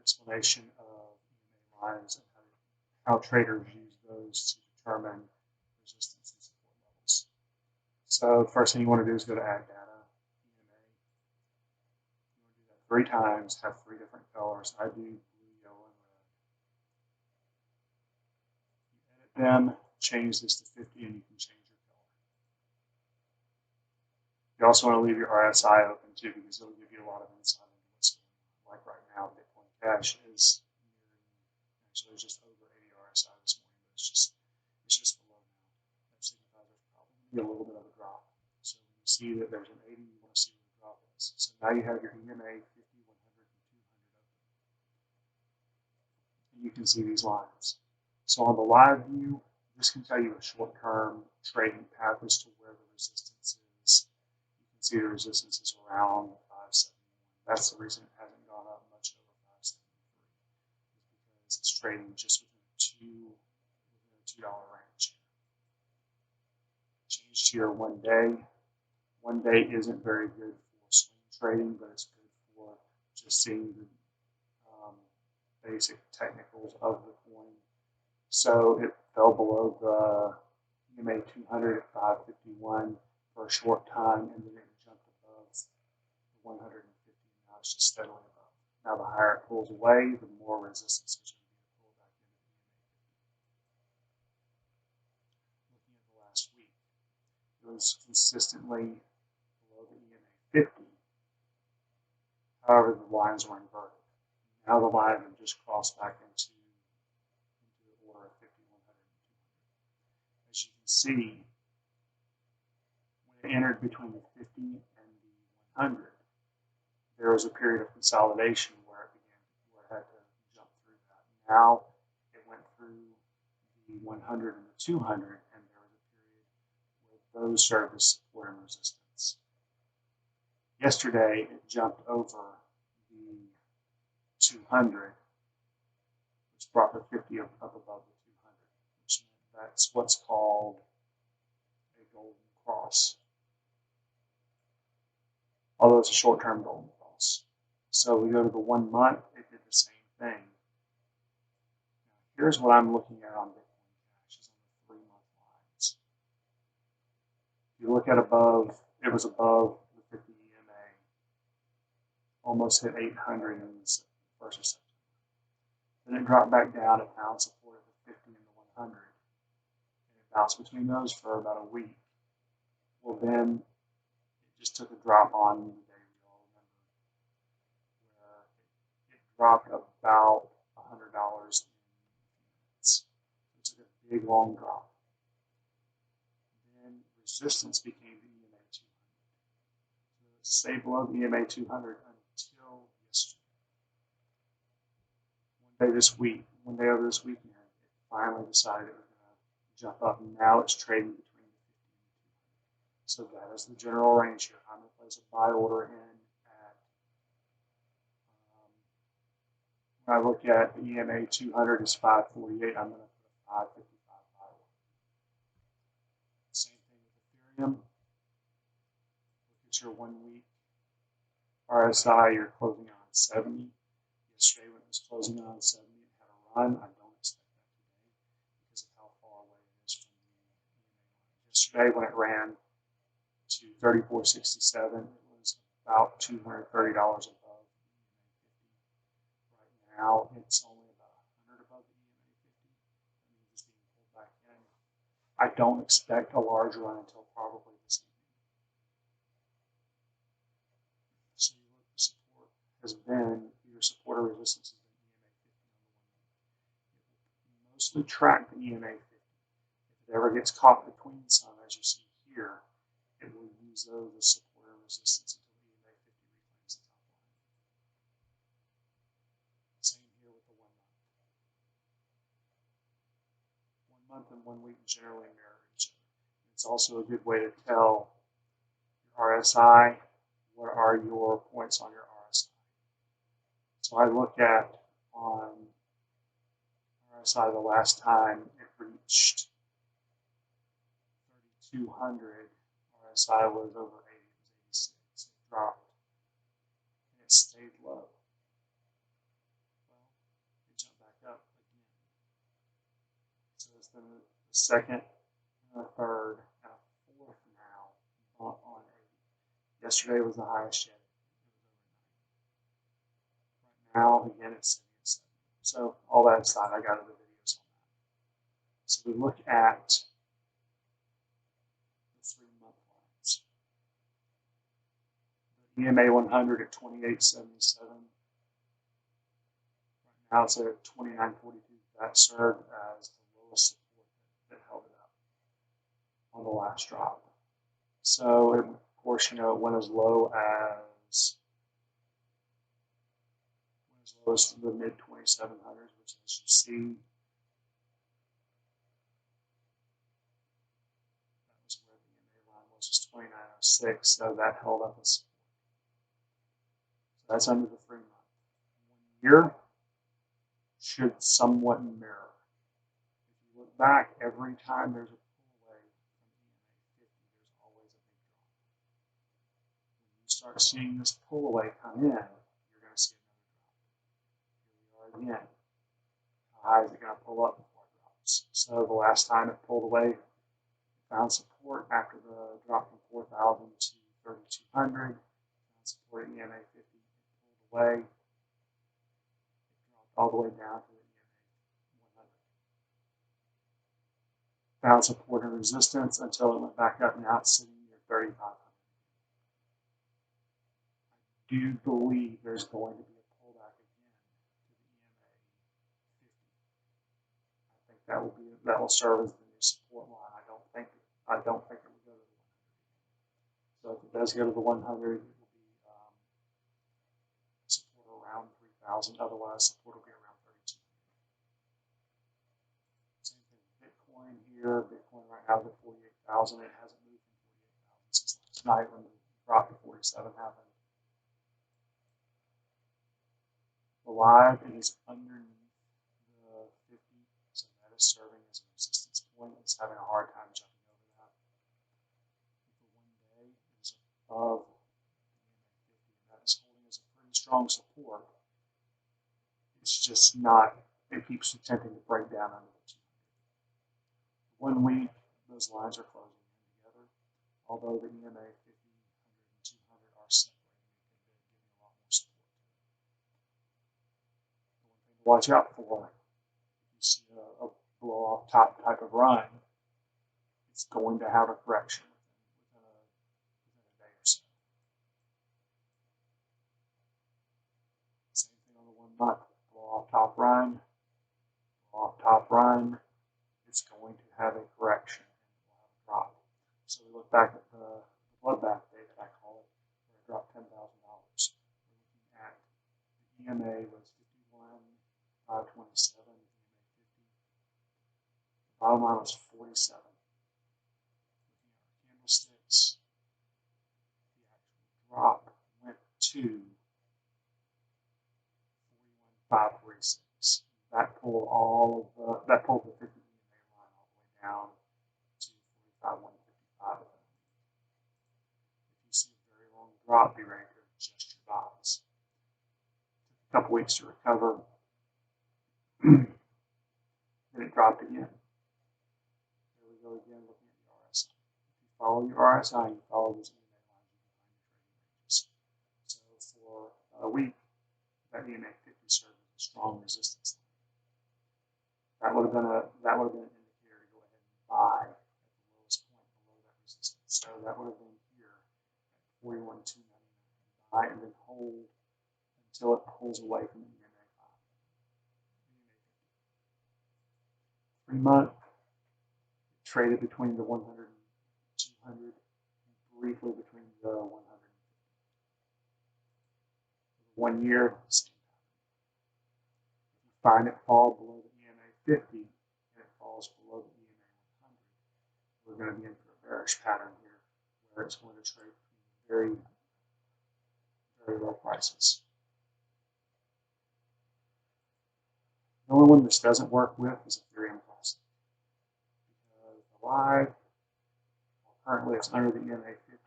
explanation of EMA lines and how traders use those to determine resistance and support levels. So the first thing you want to do is go to Add Data, EMA. You want to do that 3 times, have 3 different colors. I do blue, yellow, and red. You edit them, change this to 50, and you can change your color. You also want to leave your RSI open too, because it'll give you a lot of insight into what's going on. Like right now, Bitcoin Cash is actually just over 80 RSI this morning, but it's just below now. That signifies there's probably going to be a little bit of a drop. So when you see that there's an 80, you want to see where the drop is. So now you have your EMA 50, 100, and 200 open. And you can see these lines. So on the live view, this can tell you a short-term trading path as to where the resistance is. You can see the resistance is around 571. That's the reason it hasn't gone up much over 573, because it's trading just within a $2 range. Change to your 1 day. 1 day isn't very good for swing trading, but it's good for just seeing the basic technicals of the coin. So it fell below the EMA 200 at 551 for a short time, and then it jumped above the 150. Now it's just steadily above. Now the higher it pulls away, the more resistance is going to be pulled back into the EMA 50. Looking at the last week, it was consistently below the EMA 50. However, the lines were inverted. Now the line have just crossed back into the order of 50, 100, and 200. As you can see, when it entered between the 50 and the 100, there was a period of consolidation where it had to jump through that. Now it went through the 100 and the 200, and there was a period where those served as support and resistance. Yesterday, it jumped over the 200, which brought the 50 up above the 200, which meant that's what's called a golden cross. Although it's a short-term golden cross. So we go to the 1 month, it did the same thing. Now, here's what I'm looking at on Bitcoin Cash, is on the 3-month lines. If you look at above, it was above the 50 EMA, almost hit 800 in the 1st of September. Then it dropped back down and found support at the 50 and the 100. And it bounced between those for about a week. Well, then it just took a drop on the day we all remember, where it dropped about $100 in minutes. It took a big, long drop. Then resistance became the EMA 200. So it stayed below the EMA 200 until yesterday. One day over this weekend, it finally decided it was going to jump up, and now it's trading between the 50 and the 200. So that is the general range here. I'm going to place a buy order in at, when I look at the EMA 200 is 548, I'm going to put a 555 buy order. Same thing with Ethereum. Look at your 1 week RSI, you're closing on 70. Yesterday when it was closing on 70, it had a run. I don't expect that today because of how far away it is from the EMA line. Yesterday when it ran to 34.67, it was about $230 above the EMA 50. Right now it's only about 100 above the EMA 50. That means it's being pulled back in. I don't expect a large run until probably this evening. So you look, the support has been, your support or resistance has been EMA 50 on the 1 month. It will mostly track the EMA 50. If it ever gets caught between some, as you see here, it will use those as support or resistance until the EMA 50 reclaims the top line. Same here with the 1 month. 1 month and 1 week generally mirror each other. It's also a good way to tell your RSI, what are your points on your RSI. So I look at on RSI the last time it reached 3,200, RSI was over 80, it was 86. It dropped and it stayed low. Well, then the second, and a third, and a fourth now on 80. Yesterday was the highest yet. Right now, again, it's sitting at 70. So all that aside, I got other videos on that. So we look at the 3-month lines. The EMA 100 at 28.77. Right now it's at 29.42. That served as the lowest support that held it up on the last drop. So, of course, you know, it went as low as the mid 2700s, which, as you see, that was where the EMA line was, just 2906. So that held up as support. So that's under the 3-month. 1 year should somewhat mirror. If you look back, every time there's a pull away from EMA 50, there's always a big drop. When you start seeing this pull away come in, you're going to see another drop. Here we are again. How high is it going to pull up before it drops? So the last time it pulled away, it found support after the drop from 4,000 to 3,200. Found support at EMA 50. It pulled away. All the way down to the EMA 100. Found support and resistance until it went back up. Now it's sitting near 3,500. I do believe there's going to be a pullback again to the EMA 50. I think that will serve as the new support line. I don't think it will go to the 100. So if it does go to the 100, it will be support around 3,000. Otherwise, support will be around 3,200. Same thing with Bitcoin here. Bitcoin right now is at 48,000. It hasn't moved from 48,000 since last night when the drop to 47 happened. The live, it is underneath the 50, so that is serving as a resistance point. It's having a hard time jumping over that. For 1 day, it is above the EMA 50, and that is holding as a pretty strong support. It's just not, it keeps attempting to break down under the 200. 1 week, those lines are closing in together, although the EMA 50, 100, and 200 are separating a good bit, giving a lot more support to it. The one thing to watch out for, if you see a blow-off top type of run, it's going to have a correction within a day or so. Same thing on the 1 month. Blow-off top run, it's going to have a correction and it will have a drop. So we look back at the bloodbath day that I call it, where it dropped $10,000. We're looking at the EMA was 51,527, the EMA 50. The bottom line was 47. Looking at our candlesticks, the actual drop went to 41,546. That pulled the 50 EMA line all the way down to 45,155. If you see a very long drop, be ready to adjust your buys. Took a couple weeks to recover. Then it dropped again. There we go again, looking at the RSI. If you follow your RSI, you follow those EMA lines, you can find your trading ranges. So for a week, that EMA 50 served as a strong resistance line. That would have been an indicator to go ahead and buy at the lowest point below that resistance. So that would have been here at 41,299. Buy and then hold until it pulls away from the EMA 5. 3-month, traded between the 100 and 200, and briefly between the 100 and 50. 1 year, same pattern. If you find it fall below the EMA 50 and it falls below the EMA 100, we're going to be in for a bearish pattern here where it's going to trade between very, very low prices. The only one this doesn't work with is Ethereum Classic. Because the live, well, currently it's under the EMA 50,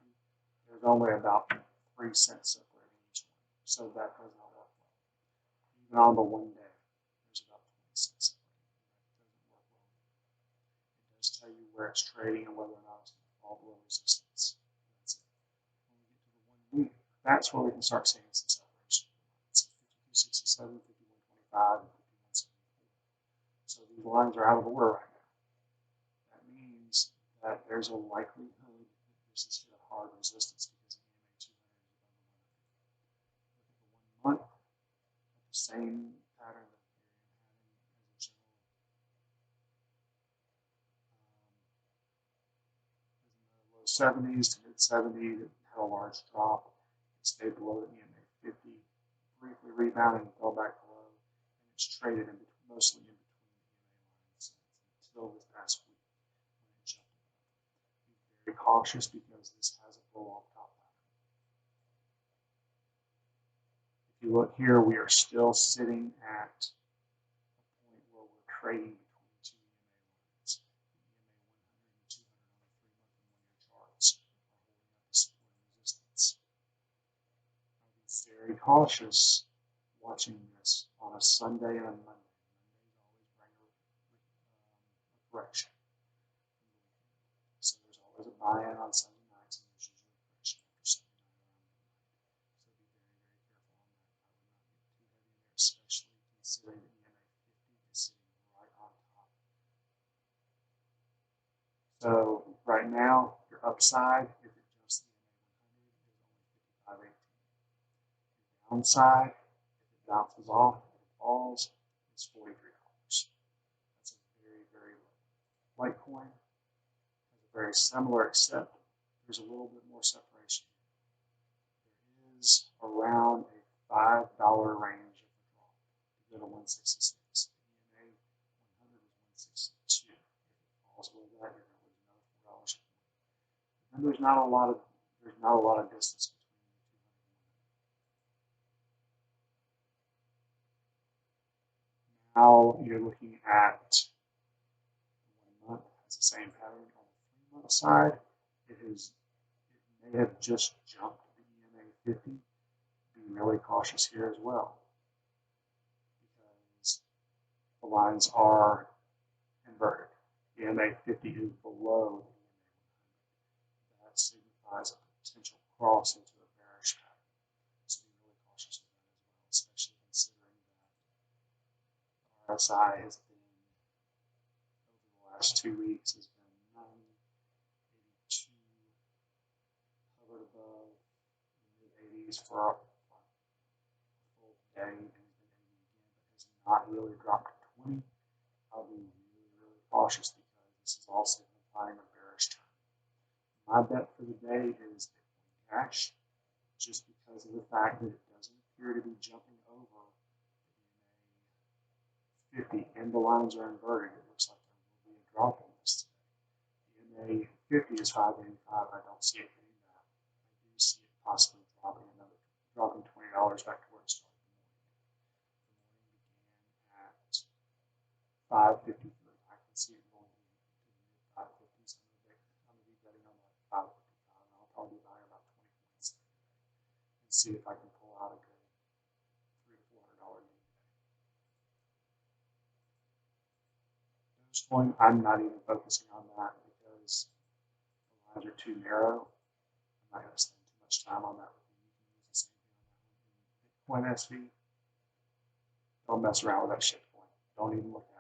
there's only about 3 cents separating each one. So that does not work well. Even on the 1 day, there's about 20 cents separating. That doesn't work well. where it's trading and whether or not it's going to fall below resistance. That's it. When we get to the 1 week, that's where we can start seeing some separation. So 52.67, 51.25, and 51.74. So these lines are out of order right now. That means that there's a likelihood that this is hit a hard resistance because the EMA 200 is above the 100. Look at the 1 month, at the same pattern that Ethereum had as a general. Low 70s to mid 70s, it had a large drop. It stayed below the EMA 50, briefly rebounded and fell back below, and it's traded in between, mostly in between the EMA lines until this past week when it jumped above. Be very cautious because this has a blow-off top pattern. If you look here, we are still sitting at a point where we're trading between two EMA lines. The EMA 100 and 200 on the 3-month and 1-year charts are holding up the support and resistance. I'll be very cautious watching this on a Sunday and a Monday. Mondays always bring a correction. So there's always a buy-in on Sunday nights, and there's usually a correction after Sunday night around midnight. So be very, very careful on that. I would not get too heavy in there, especially considering the EMA 50 is sitting right on top. So right now, your upside, if it jumps the EMA 100, is only $55.18. Your downside, if it bounces off, if it falls, is $43. That's a very, very low. Litecoin has a very similar, except there's a little bit more separation. There is around a $5 range of the drop to go to 166. The EMA 100 is 162. If it falls below that, you're going to lose another $4 a point. And there's not a lot of distance between the 200 and 100. Now you're looking at the 1 month has the same pattern. On the 3-month side, it may have just jumped the EMA 50. Be really cautious here as well because the lines are inverted. The EMA 50 is below the EMA 100. That signifies a potential cross into a bearish pattern. So be really cautious of that as well, especially considering that the RSI has been, over the last 2 weeks, has been 982, hovered above the mid-80s for a full day, and has been 80 again, but has not really dropped to 20. I'll be really, really cautious because this is all signifying a bearish trend. My bet for the day is Bitcoin Cash, just because of the fact that it doesn't appear to be jumping over the EMA 50 and the lines are inverted. It looks like there will be a drop in this today. The EMA 50 is 585. I don't see it hitting that. I do see it possibly dropping $20 back to where it started the morning. The morning began at 553. I can see it going to the mid 550s. I'm going to be betting on that 555, and I'll probably be buying about 20 points there today and see if I can pull out a good $300 to $400 gain today. Dogecoin, I'm not even focusing on that because the lines are too narrow. I'm not going to spend too much time on that. You can use the same thing on that one. Bitcoin SV, don't mess around with that shitcoin. Don't even look at it.